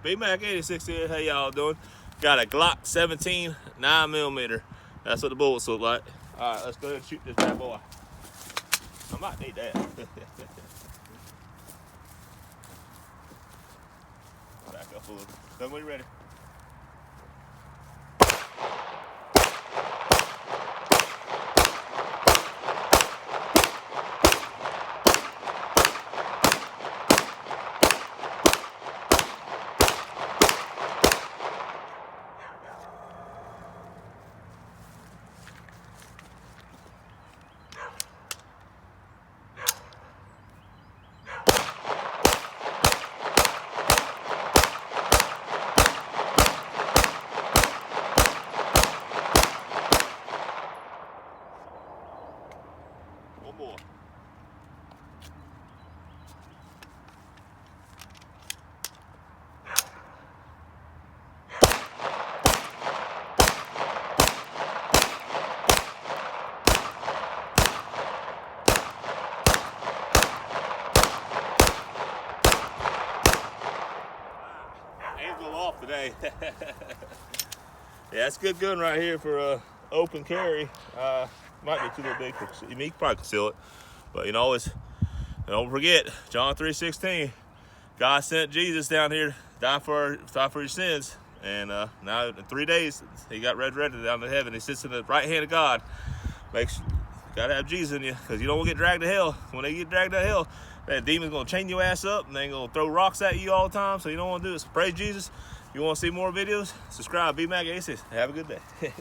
B-Mac 86 here. How y'all doing? Got a Glock 17 9mm. That's what the bullets look like. All right, let's go ahead and shoot this bad boy. I might need that. Back up a little. Tell me when you're ready. One more. Hands go off today. Yeah, that's a good gun right here for open carry. Might be too big for you can probably conceal it, but always don't forget John 3:16. God sent Jesus down here to die for your sins, and now in 3 days he got resurrected down to heaven. He sits in the right hand of God. You gotta have Jesus in you, because you don't want to get dragged to hell. When they get dragged to hell, that demon's gonna chain your ass up and they're gonna throw rocks at you all the time. So you don't want to do this. Praise Jesus. If you want to see more videos, subscribe. B-Mac 86. Have a good day.